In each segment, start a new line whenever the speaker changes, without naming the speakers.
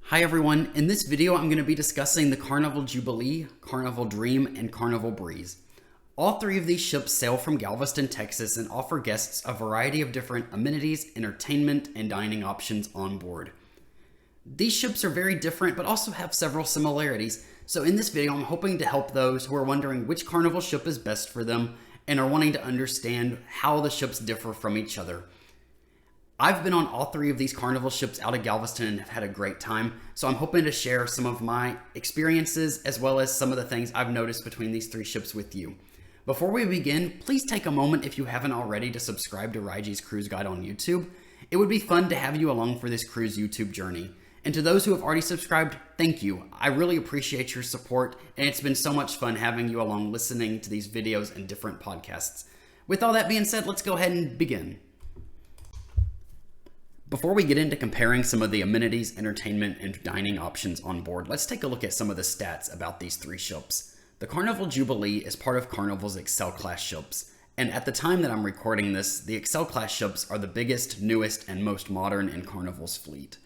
Hi everyone, in this video I'm going to be discussing the Carnival Jubilee, Carnival Dream, and Carnival Breeze. All three of these ships sail from Galveston, Texas and offer guests a variety of different amenities, entertainment, and dining options on board. These ships are very different but also have several similarities, so in this video I'm hoping to help those who are wondering which Carnival ship is best for them and are wanting to understand how the ships differ from each other. I've been on all three of these Carnival ships out of Galveston and have had a great time, so I'm hoping to share some of my experiences as well as some of the things I've noticed between these three ships with you. Before we begin, please take a moment if you haven't already to subscribe to Raiji's Cruise Guide on YouTube. It would be fun to have you along for this cruise YouTube journey. And to those who have already subscribed, thank you. I really appreciate your support, and it's been so much fun having you along listening to these videos and different podcasts. With all that being said, let's go ahead and begin. Before we get into comparing some of the amenities, entertainment, and dining options on board, let's take a look at some of the stats about these three ships. The Carnival Jubilee is part of Carnival's Excel class ships, and at the time that I'm recording this, the Excel class ships are the biggest, newest, and most modern in Carnival's fleet.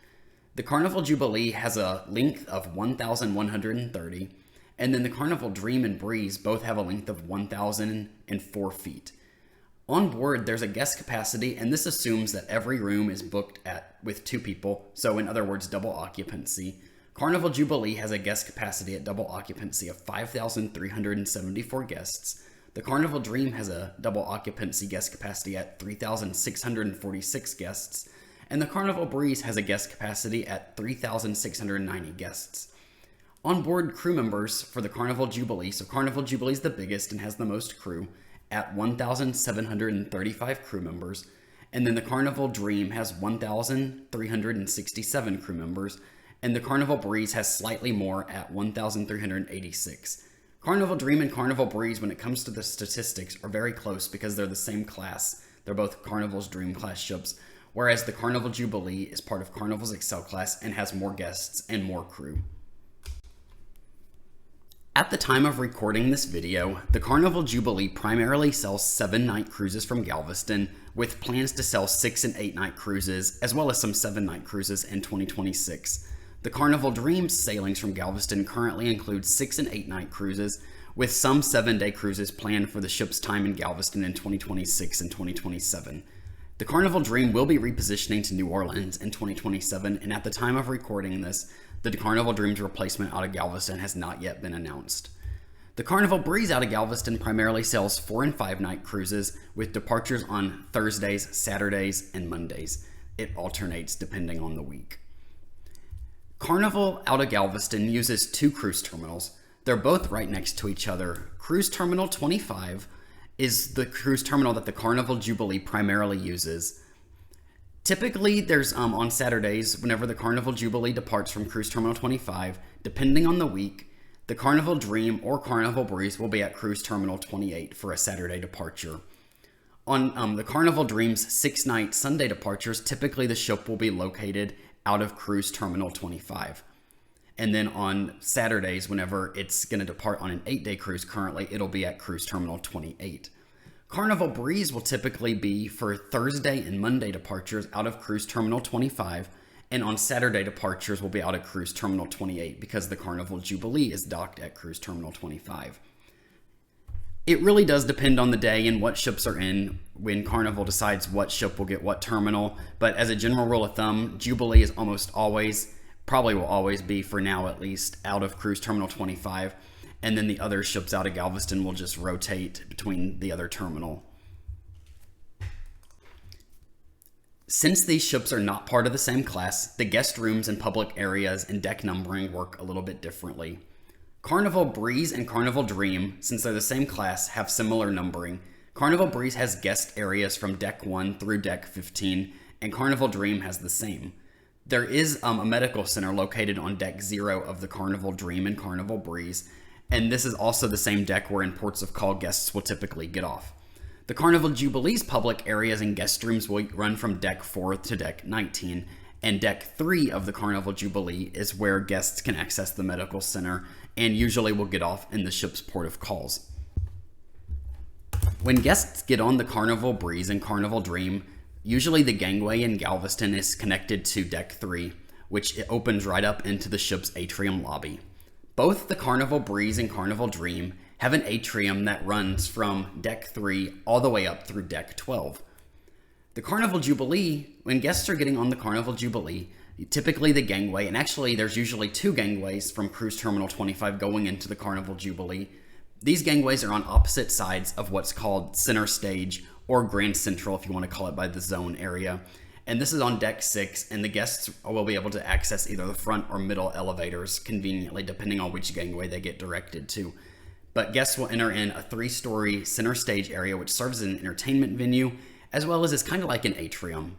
The Carnival Jubilee has a length of 1,130, and then the Carnival Dream and Breeze both have a length of 1,004 feet. On board, there's a guest capacity, and this assumes that every room is booked with 2 people, so in other words, double occupancy. Carnival Jubilee has a guest capacity at double occupancy of 5,374 guests. The Carnival Dream has a double occupancy guest capacity at 3,646 guests, and the Carnival Breeze has a guest capacity at 3,690 guests. On board crew members for the Carnival Jubilee, so Carnival Jubilee is the biggest and has the most crew, at 1,735 crew members, and then the Carnival Dream has 1,367 crew members, and the Carnival Breeze has slightly more at 1,386. Carnival Dream and Carnival Breeze, when it comes to the statistics, are very close because they're the same class. They're both Carnival's Dream class ships, whereas the Carnival Jubilee is part of Carnival's Excel class and has more guests and more crew. At the time of recording this video, the Carnival Jubilee primarily sells 7-night cruises from Galveston, with plans to sell 6 and 8-night cruises, as well as some 7-night cruises in 2026. The Carnival Dream sailings from Galveston currently include 6 and 8-night cruises, with some 7-day cruises planned for the ship's time in Galveston in 2026 and 2027. The Carnival Dream will be repositioning to New Orleans in 2027, and at the time of recording this, the Carnival Dream's replacement out of Galveston has not yet been announced. The Carnival Breeze out of Galveston primarily sells 4 and 5-night cruises with departures on Thursdays, Saturdays, and Mondays. It alternates depending on the week. Carnival out of Galveston uses 2 cruise terminals. They're both right next to each other. Cruise Terminal 25 is the cruise terminal that the Carnival Jubilee primarily uses. Typically, there's on Saturdays, whenever the Carnival Jubilee departs from Cruise Terminal 25, depending on the week, the Carnival Dream or Carnival Breeze will be at Cruise Terminal 28 for a Saturday departure. On the Carnival Dream's 6-night Sunday departures, typically the ship will be located out of Cruise Terminal 25. And then on Saturdays, whenever it's going to depart on an 8-day cruise currently, it'll be at Cruise Terminal 28. Carnival Breeze will typically be for Thursday and Monday departures out of Cruise Terminal 25, and on Saturday departures will be out of Cruise Terminal 28 because the Carnival Jubilee is docked at Cruise Terminal 25. It really does depend on the day and what ships are in when Carnival decides what ship will get what terminal, but as a general rule of thumb, Jubilee is almost always, probably will always be for now at least, out of Cruise Terminal 25. And then the other ships out of Galveston will just rotate between the other terminal. Since these ships are not part of the same class, the guest rooms and public areas and deck numbering work a little bit differently. Carnival Breeze and Carnival Dream, since they're the same class, have similar numbering. Carnival Breeze has guest areas from Deck 1 through Deck 15, and Carnival Dream has the same. There is a medical center located on Deck 0 of the Carnival Dream and Carnival Breeze, and this is also the same deck where in ports of call guests will typically get off. The Carnival Jubilee's public areas and guest rooms will run from Deck 4 to Deck 19, and Deck 3 of the Carnival Jubilee is where guests can access the medical center and usually will get off in the ship's port of calls. When guests get on the Carnival Breeze and Carnival Dream, usually the gangway in Galveston is connected to Deck 3, which it opens right up into the ship's atrium lobby. Both the Carnival Breeze and Carnival Dream have an atrium that runs from Deck 3 all the way up through Deck 12. The Carnival Jubilee, when guests are getting on the Carnival Jubilee, typically the gangway, and actually there's usually 2 gangways from Cruise Terminal 25 going into the Carnival Jubilee. These gangways are on opposite sides of what's called Center Stage, or Grand Central if you want to call it by the zone area. And this is on Deck 6, and the guests will be able to access either the front or middle elevators conveniently, depending on which gangway they get directed to. But guests will enter in a 3-story Center Stage area, which serves as an entertainment venue, as well as is kind of like an atrium.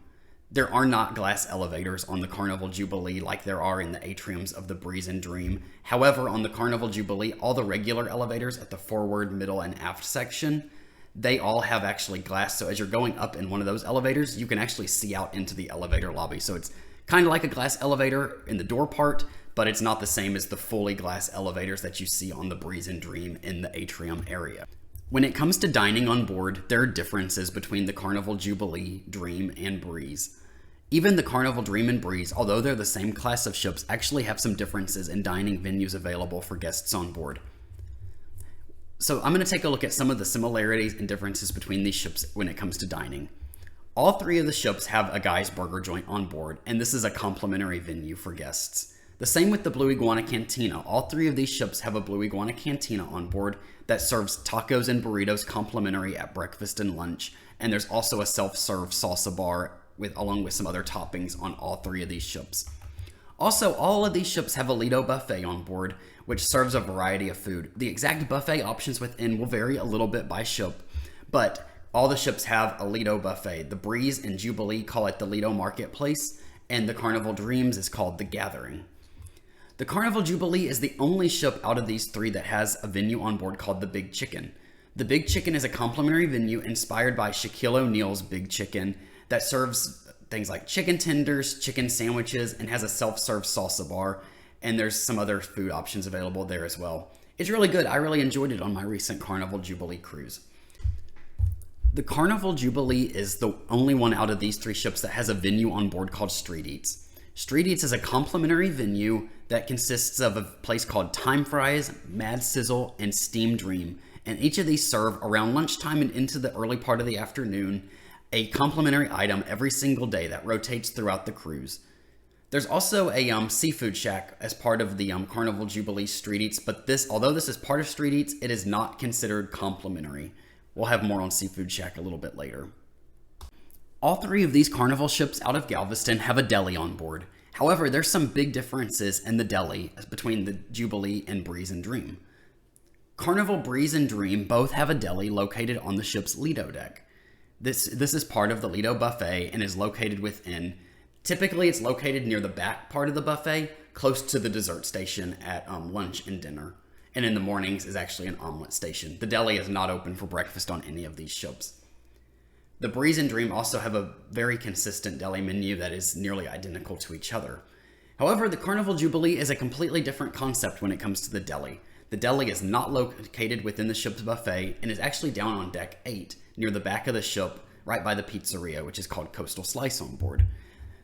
There are not glass elevators on the Carnival Jubilee like there are in the atriums of the Breeze and Dream. However, on the Carnival Jubilee, all the regular elevators at the forward, middle, and aft section, they all have actually glass. So as you're going up in one of those elevators, you can actually see out into the elevator lobby. So it's kind of like a glass elevator in the door part, but it's not the same as the fully glass elevators that you see on the Breeze and Dream in the atrium area. When it comes to dining on board, there are differences between the Carnival Jubilee, Dream, and Breeze. Even the Carnival Dream and Breeze, although they're the same class of ships, actually have some differences in dining venues available for guests on board. So I'm going to take a look at some of the similarities and differences between these ships when it comes to dining. All 3 of the ships have a Guy's Burger joint on board, and this is a complimentary venue for guests. The same with the Blue Iguana Cantina. All 3 of these ships have a Blue Iguana Cantina on board that serves tacos and burritos complimentary at breakfast and lunch, and there's also a self-serve salsa bar along with some other toppings on all 3 of these ships. Also, all of these ships have a Lido buffet on board, which serves a variety of food. The exact buffet options within will vary a little bit by ship, but all the ships have a Lido buffet. The Breeze and Jubilee call it the Lido Marketplace, and the Carnival Dreams is called the Gathering. The Carnival Jubilee is the only ship out of these 3 that has a venue on board called the Big Chicken. The Big Chicken is a complimentary venue inspired by Shaquille O'Neal's Big Chicken that serves things like chicken tenders, chicken sandwiches, and has a self-serve salsa bar, and there's some other food options available there as well. It's really good. I really enjoyed it on my recent Carnival Jubilee cruise. The Carnival Jubilee is the only one out of these 3 ships that has a venue on board called Street Eats. Street Eats is a complimentary venue that consists of a place called Time Fries, Mad Sizzle, and Steam Dream, and each of these serve around lunchtime and into the early part of the afternoon a complimentary item every single day that rotates throughout the cruise. There's also a seafood shack as part of the Carnival Jubilee Street Eats, but although this is part of Street Eats, it is not considered complimentary. We'll have more on Seafood Shack a little bit later. All 3 of these Carnival ships out of Galveston have a deli on board. However, there's some big differences in the deli between the Jubilee and Breeze and Dream. Carnival Breeze and Dream both have a deli located on the ship's Lido deck. This is part of the Lido buffet and is located within. Typically, it's located near the back part of the buffet, close to the dessert station at lunch and dinner. And in the mornings is actually an omelet station. The deli is not open for breakfast on any of these ships. The Breeze and Dream also have a very consistent deli menu that is nearly identical to each other. However, the Carnival Jubilee is a completely different concept when it comes to the deli. The deli is not located within the ship's buffet and is actually down on Deck 8, near the back of the ship, right by the pizzeria, which is called Coastal Slice on board.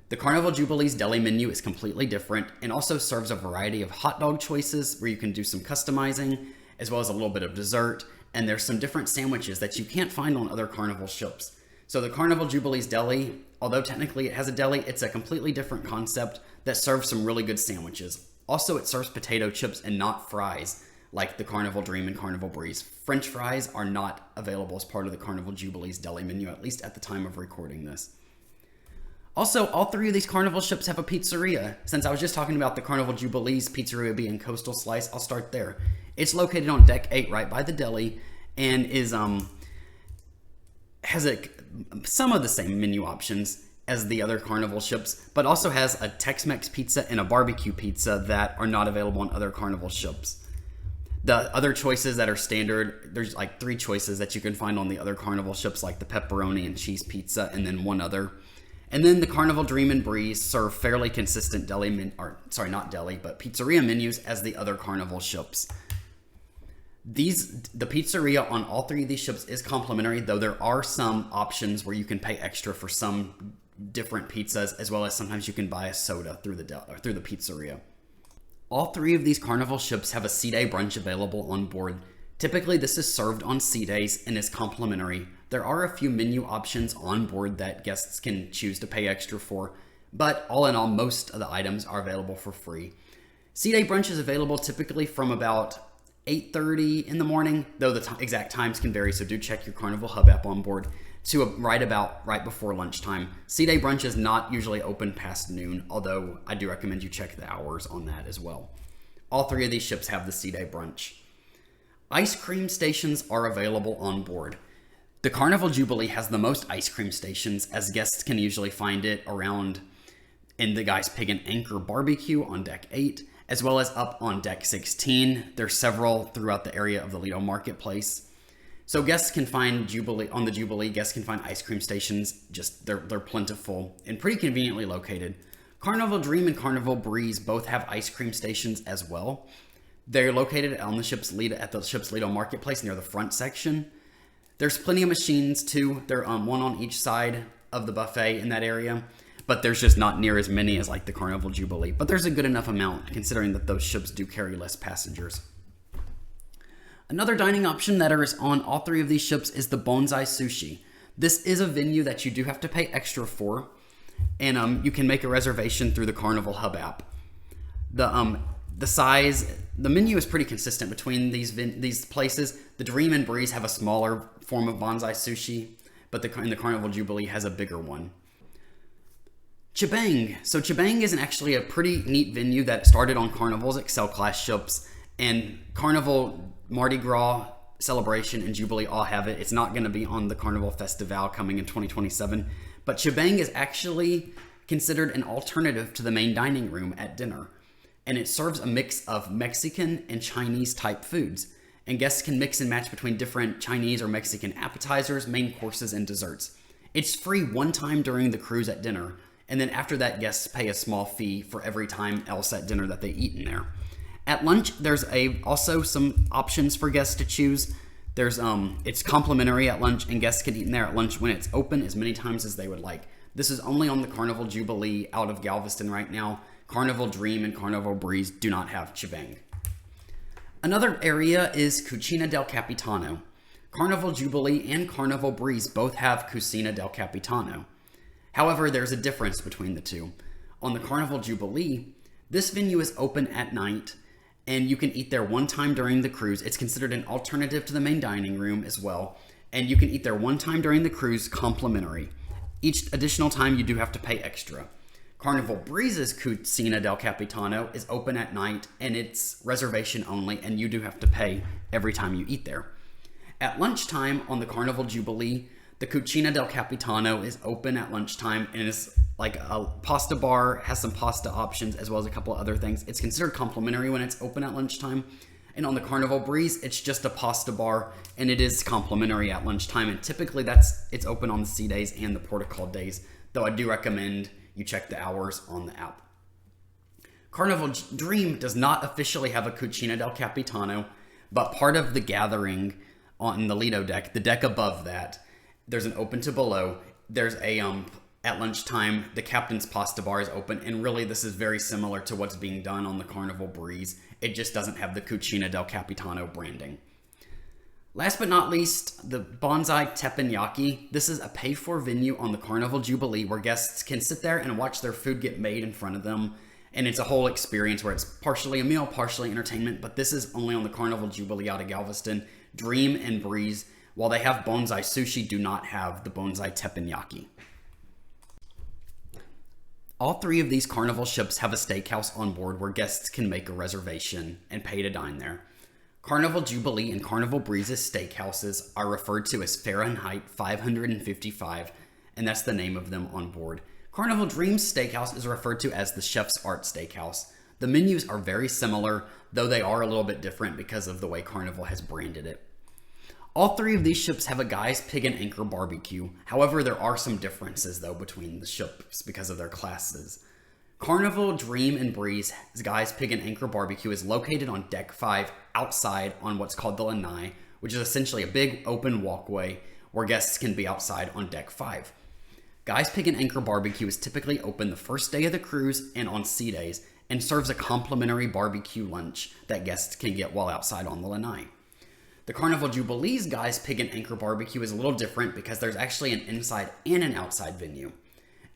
The Carnival Jubilee's deli menu is completely different and also serves a variety of hot dog choices where you can do some customizing, as well as a little bit of dessert, and there's some different sandwiches that you can't find on other Carnival ships. So the Carnival Jubilee's deli, although technically it has a deli, it's a completely different concept that serves some really good sandwiches. Also, it serves potato chips and not fries, like the Carnival Dream and Carnival Breeze. French fries are not available as part of the Carnival Jubilee's deli menu, at least at the time of recording this. Also, all 3 of these Carnival ships have a pizzeria. Since I was just talking about the Carnival Jubilee's pizzeria being Coastal Slice, I'll start there. It's located on Deck 8 right by the deli and has some of the same menu options as the other Carnival ships, but also has a Tex-Mex pizza and a barbecue pizza that are not available on other Carnival ships. The other choices that are standard, there's like 3 choices that you can find on the other Carnival ships, like the pepperoni and cheese pizza, and then one other. And then the Carnival Dream and Breeze serve fairly consistent pizzeria menus as the other Carnival ships. The pizzeria on all 3 of these ships is complimentary, though there are some options where you can pay extra for some different pizzas, as well as sometimes you can buy a soda through the pizzeria. All three of these Carnival ships have a sea day brunch available on board. Typically, this is served on sea days and is complimentary. There are a few menu options on board that guests can choose to pay extra for, but all in all, most of the items are available for free. Sea day brunch is available typically from about 8:30 in the morning, though the exact times can vary, so do check your Carnival Hub app on board, to right before lunchtime. Sea day brunch is not usually open past noon, although I do recommend you check the hours on that as well. All three of these ships have the sea day brunch. Ice cream stations are available on board. The Carnival Jubilee has the most ice cream stations, as guests can usually find it around in the Guy's Pig and Anchor barbecue on deck 8, as well as up on deck 16. There's several throughout the area of the Lido Marketplace. So guests can find on the Jubilee, guests can find ice cream stations, they're plentiful and pretty conveniently located. Carnival Dream and Carnival Breeze both have ice cream stations as well. They're located on the ship's Lido Marketplace near the front section. There's plenty of machines too. They're one on each side of the buffet in that area, but there's just not near as many as like the Carnival Jubilee. But there's a good enough amount considering that those ships do carry less passengers. Another dining option that is on all three of these ships is the Bonsai Sushi. This is a venue that you do have to pay extra for, and you can make a reservation through the Carnival Hub app. The menu is pretty consistent between these places. The Dream and Breeze have a smaller form of bonsai sushi, but the Carnival Jubilee has a bigger one. Chibang. So Chibang is actually a pretty neat venue that started on Carnival's Excel class ships, and Carnival, Mardi Gras, Celebration, and Jubilee all have it. It's not going to be on the Carnival Festival coming in 2027, but Chibang is actually considered an alternative to the main dining room at dinner, and it serves a mix of Mexican and Chinese type foods, and guests can mix and match between different Chinese or Mexican appetizers, main courses, and desserts. It's free one time during the cruise at dinner, and then after that, guests pay a small fee for every time else at dinner that they eat in there. At lunch, there's also some options for guests to choose. It's complimentary at lunch, and guests can eat in there at lunch when it's open as many times as they would like. This is only on the Carnival Jubilee out of Galveston right now. Carnival Dream and Carnival Breeze do not have Chibang. Another area is Cucina del Capitano. Carnival Jubilee and Carnival Breeze both have Cucina del Capitano. However, there's a difference between the two. On the Carnival Jubilee, this venue is open at night, and you can eat there one time during the cruise. It's considered an alternative to the main dining room as well, and you can eat there one time during the cruise complimentary. Each additional time you do have to pay extra. Carnival Breeze's Cucina del Capitano is open at night, and it's reservation only, and you do have to pay every time you eat there. At lunchtime on the Carnival Jubilee, the Cucina del Capitano is open at lunchtime, and is like a pasta bar, has some pasta options as well as a couple of other things. It's considered complimentary when it's open at lunchtime. And on the Carnival Breeze, it's just a pasta bar, and it is complimentary at lunchtime. And typically it's open on the sea days and the protocol days, though I do recommend you check the hours on the app. Carnival Dream does not officially have a Cucina del Capitano, but part of the gathering on the Lido deck, the deck above that, there's an open to below. There's at lunchtime, the captain's pasta bar is open, and really this is very similar to what's being done on the Carnival Breeze. It just doesn't have the Cucina del Capitano branding. Last but not least, the Bonsai Teppanyaki. This is a pay-for venue on the Carnival Jubilee where guests can sit there and watch their food get made in front of them. And it's a whole experience where it's partially a meal, partially entertainment, but this is only on the Carnival Jubilee out of Galveston. Dream and Breeze, while they have Bonsai Sushi, do not have the Bonsai Teppanyaki. All three of these Carnival ships have a steakhouse on board where guests can make a reservation and pay to dine there. Carnival Jubilee and Carnival Breeze's steakhouses are referred to as Fahrenheit 555, and that's the name of them on board. Carnival Dream's steakhouse is referred to as the Chef's Art Steakhouse. The menus are very similar, though they are a little bit different because of the way Carnival has branded it. All three of these ships have a Guy's Pig and Anchor barbecue. However, there are some differences, though, between the ships because of their classes. Carnival Dream and Breeze's Guy's Pig and Anchor barbecue is located on Deck 5 outside on what's called the lanai, which is essentially a big open walkway where guests can be outside on Deck 5. Guy's Pig and Anchor Barbecue is typically open the first day of the cruise and on sea days, and serves a complimentary barbecue lunch that guests can get while outside on the lanai. The Carnival Jubilee's Guy's Pig and Anchor Barbecue is a little different because there's actually an inside and an outside venue.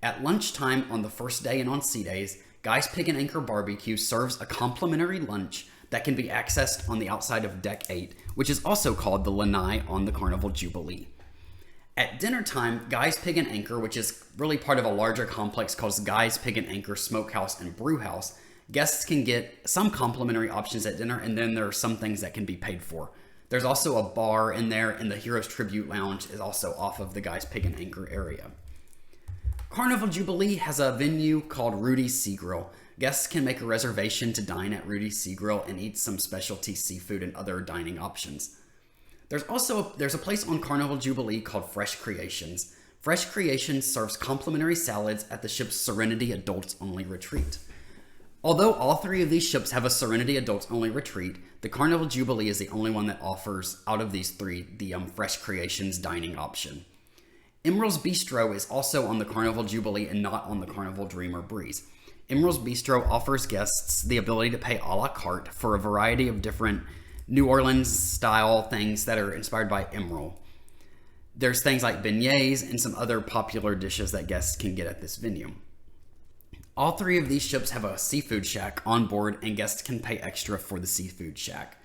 At lunchtime on the first day and on sea days, Guy's Pig and Anchor Barbecue serves a complimentary lunch that can be accessed on the outside of Deck 8, which is also called the lanai on the Carnival Jubilee. At dinner time, Guy's Pig and Anchor, which is really part of a larger complex called Guy's Pig and Anchor Smokehouse and Brewhouse, guests can get some complimentary options at dinner, and then there are some things that can be paid for. There's also a bar in there, and the Heroes Tribute Lounge is also off of the Guy's Pig and Anchor area. Carnival Jubilee has a venue called Rudy's Sea Grill. Guests can make a reservation to dine at Rudy's Sea Grill and eat some specialty seafood and other dining options. There's a place on Carnival Jubilee called Fresh Creations. Fresh Creations serves complimentary salads at the ship's Serenity Adults Only Retreat. Although all three of these ships have a Serenity Adults Only Retreat, the Carnival Jubilee is the only one that offers, out of these three, the Fresh Creations dining option. Emerald's Bistro is also on the Carnival Jubilee and not on the Carnival Dream or Breeze. Emerald's Bistro offers guests the ability to pay a la carte for a variety of different New Orleans style things that are inspired by Emerald. There's things like beignets and some other popular dishes that guests can get at this venue. All three of these ships have a seafood shack on board, and guests can pay extra for the seafood shack.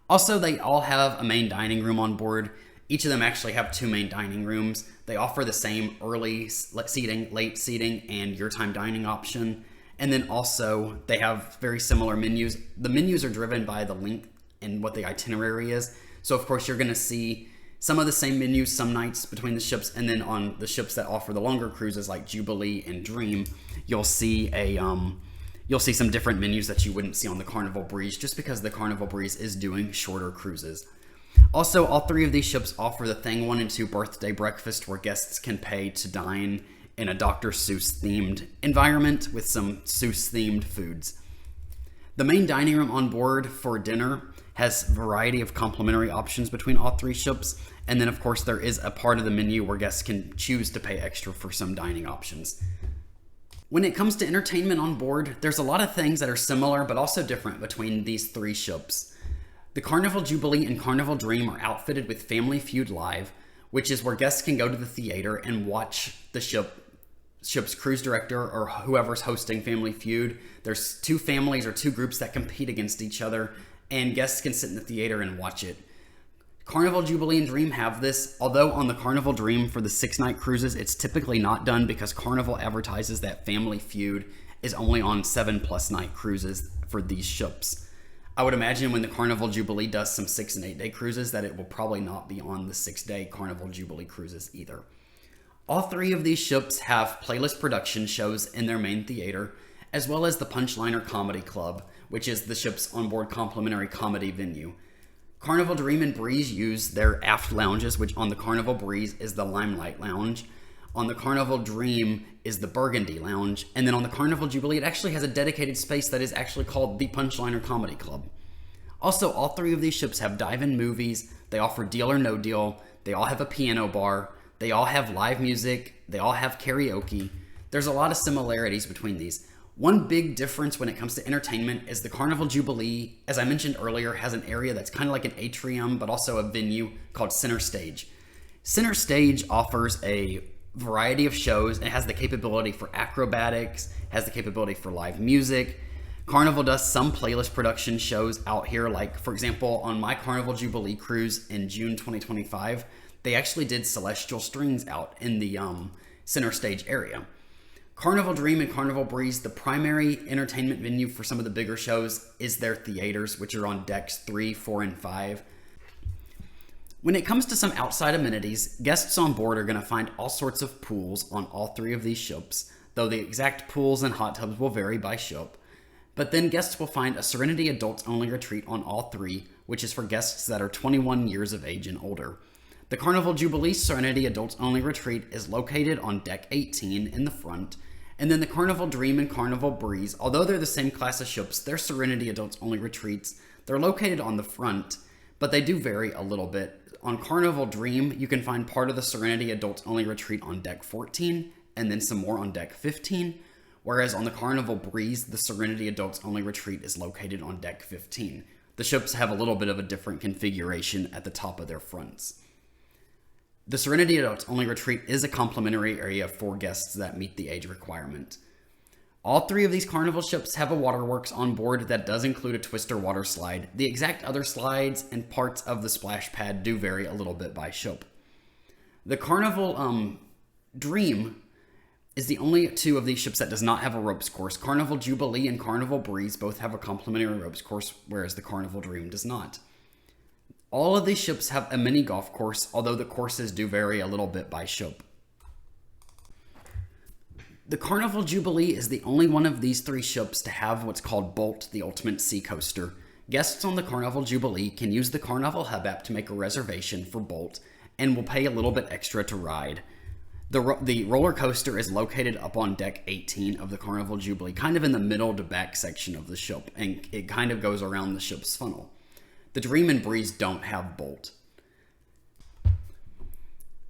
Also, they all have a main dining room on board. Each of them actually have two main dining rooms. They offer the same early seating, late seating, and your time dining option. And then also, they have very similar menus. The menus are driven by the length and what the itinerary is. So of course you're going to see some of the same menus some nights between the ships, and then on the ships that offer the longer cruises like Jubilee and Dream, you'll see some different menus that you wouldn't see on the Carnival Breeze, just because the Carnival Breeze is doing shorter cruises. Also, all three of these ships offer the Thing 1 and 2 birthday breakfast, where guests can pay to dine in a Dr. Seuss themed environment with some Seuss themed foods. The main dining room on board for dinner has a variety of complimentary options between all three ships, and then of course there is a part of the menu where guests can choose to pay extra for some dining options. When it comes to entertainment on board, there's a lot of things that are similar but also different between these three ships. The Carnival Jubilee and Carnival Dream are outfitted with Family Feud Live, which is where guests can go to the theater and watch the ship's cruise director or whoever's hosting Family Feud. There's two families or two groups that compete against each other, and guests can sit in the theater and watch it. Carnival Jubilee and Dream have this, although on the Carnival Dream for the 6-night cruises, it's typically not done because Carnival advertises that Family Feud is only on 7+ night cruises for these ships. I would imagine when the Carnival Jubilee does some 6 and 8 day cruises that it will probably not be on the 6-day Carnival Jubilee cruises either. All three of these ships have playlist production shows in their main theater, as well as the Punchliner Comedy Club, which is the ship's onboard complimentary comedy venue. Carnival Dream and Breeze use their aft lounges, which on the Carnival Breeze is the Limelight Lounge. On the Carnival Dream is the Burgundy Lounge. And then on the Carnival Jubilee, it actually has a dedicated space that is actually called the Punchliner Comedy Club. Also, all three of these ships have dive-in movies. They offer Deal or No Deal. They all have a piano bar. They all have live music. They all have karaoke. There's a lot of similarities between these. One big difference when it comes to entertainment is the Carnival Jubilee, as I mentioned earlier, has an area that's kind of like an atrium, but also a venue called Center Stage. Center Stage offers a variety of shows. It has the capability for acrobatics, has the capability for live music. Carnival does some playlist production shows out here, like, for example, on my Carnival Jubilee cruise in June 2025, they actually did Celestial Strings out in the Center Stage area. Carnival Dream and Carnival Breeze, the primary entertainment venue for some of the bigger shows is their theaters, which are on decks 3, 4, and 5. When it comes to some outside amenities, guests on board are going to find all sorts of pools on all three of these ships, though the exact pools and hot tubs will vary by ship. But then guests will find a Serenity Adults Only retreat on all three, which is for guests that are 21 years of age and older. The Carnival Jubilee Serenity Adults Only retreat is located on deck 18 in the front, and then the Carnival Dream and Carnival Breeze, although they're the same class of ships, they're Serenity Adults Only retreats. They're located on the front, but they do vary a little bit. On Carnival Dream, you can find part of the Serenity Adults Only retreat on deck 14, and then some more on deck 15, whereas on the Carnival Breeze, the Serenity Adults Only Retreat is located on deck 15. The ships have a little bit of a different configuration at the top of their fronts. The Serenity Adults Only Retreat is a complimentary area for guests that meet the age requirement. All three of these Carnival ships have a waterworks on board that does include a twister water slide. The exact other slides and parts of the splash pad do vary a little bit by ship. The Carnival Dream is the only two of these ships that does not have a ropes course. Carnival Jubilee and Carnival Breeze both have a complimentary ropes course, whereas the Carnival Dream does not. All of these ships have a mini golf course, although the courses do vary a little bit by ship. The Carnival Jubilee is the only one of these three ships to have what's called Bolt, the Ultimate Sea Coaster. Guests on the Carnival Jubilee can use the Carnival Hub app to make a reservation for Bolt and will pay a little bit extra to ride. The roller coaster is located up on deck 18 of the Carnival Jubilee, kind of in the middle to back section of the ship, and it kind of goes around the ship's funnel. The Dream and Breeze don't have Bolt.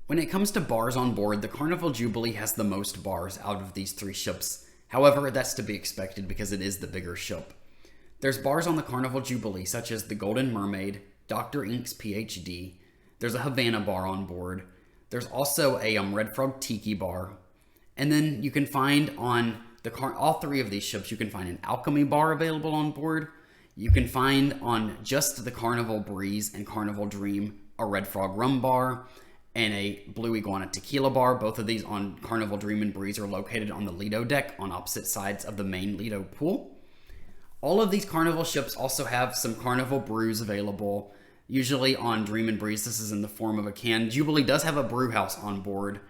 When it comes to bars on board, the Carnival Jubilee has the most bars out of these three ships. However, that's to be expected because it is the bigger ship. There's bars on the Carnival Jubilee, such as the Golden Mermaid, Dr. Ink's PhD. There's a Havana bar on board. There's also a Red Frog Tiki bar. And then you can find on all three of these ships, you can find an Alchemy bar available on board. You can find on just the Carnival Breeze and Carnival Dream a Red Frog rum bar and a Blue Iguana tequila bar. Both of these on Carnival Dream and Breeze are located on the Lido deck on opposite sides of the main Lido pool. All of these Carnival ships also have some Carnival brews available. Usually on Dream and Breeze, this is in the form of a can. Jubilee does have a brew house on board.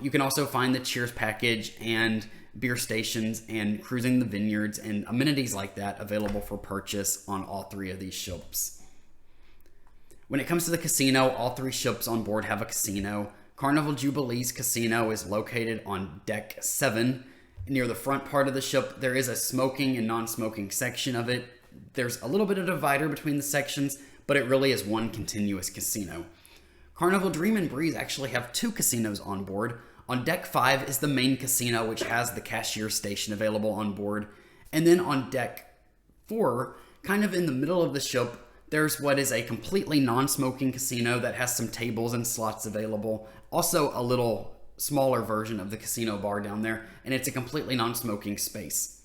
You can also find the Cheers package and beer stations and cruising the vineyards and amenities like that available for purchase on all three of these ships. When it comes to the casino, all three ships on board have a casino. Carnival Jubilee's casino is located on deck 7. Near the front part of the ship, there is a smoking and non-smoking section of it. There's a little bit of a divider between the sections, but it really is one continuous casino. Carnival Dream and Breeze actually have two casinos on board. On deck 5 is the main casino, which has the cashier station available on board. And then on deck 4, kind of in the middle of the ship, there's what is a completely non-smoking casino that has some tables and slots available. Also a little smaller version of the casino bar down there, and it's a completely non-smoking space.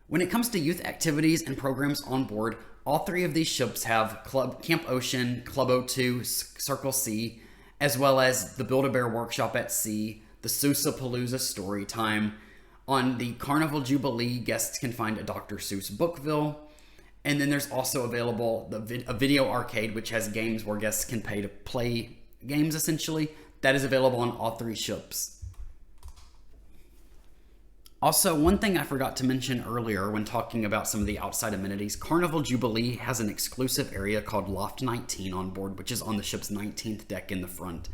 When it comes to youth activities and programs on board, all three of these ships have Camp Ocean, Club O2, Circle C, as well as the Build-A-Bear Workshop at Sea, the Seuss-A-Palooza Story Time. On the Carnival Jubilee, guests can find a Dr. Seuss Bookville. And then there's also available a video arcade, which has games where guests can pay to play games, essentially. That is available on all three ships. Also, one thing I forgot to mention earlier when talking about some of the outside amenities, Carnival Jubilee has an exclusive area called Loft 19 on board, which is on the ship's 19th deck in the front.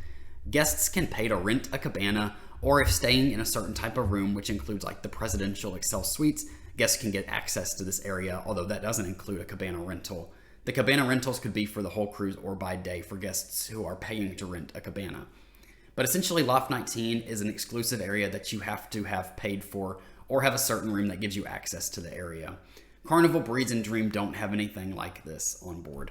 Guests can pay to rent a cabana, or if staying in a certain type of room, which includes like the Presidential Excel Suites, guests can get access to this area, although that doesn't include a cabana rental. The cabana rentals could be for the whole cruise or by day for guests who are paying to rent a cabana. But essentially, Loft 19 is an exclusive area that you have to have paid for or have a certain room that gives you access to the area. Carnival Breeze and Dream don't have anything like this on board.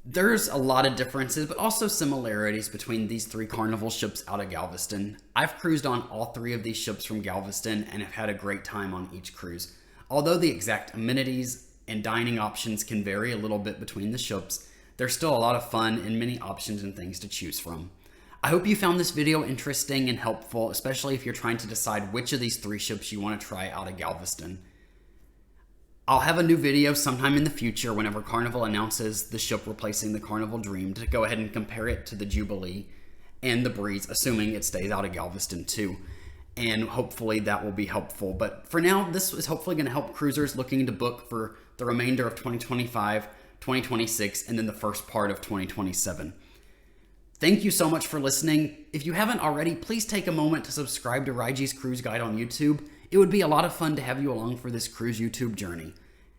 There's a lot of differences, but also similarities between these three Carnival ships out of Galveston. I've cruised on all three of these ships from Galveston and have had a great time on each cruise. Although the exact amenities and dining options can vary a little bit between the ships, there's still a lot of fun and many options and things to choose from. I hope you found this video interesting and helpful, especially if you're trying to decide which of these three ships you want to try out of Galveston. I'll have a new video sometime in the future whenever Carnival announces the ship replacing the Carnival Dream to go ahead and compare it to the Jubilee and the Breeze, assuming it stays out of Galveston too. And hopefully that will be helpful. But for now, this is hopefully going to help cruisers looking to book for the remainder of 2025, 2026, and then the first part of 2027. Thank you so much for listening. If you haven't already, please take a moment to subscribe to Raiji's Cruise Guide on YouTube. It would be a lot of fun to have you along for this cruise YouTube journey.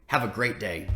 Have a great day.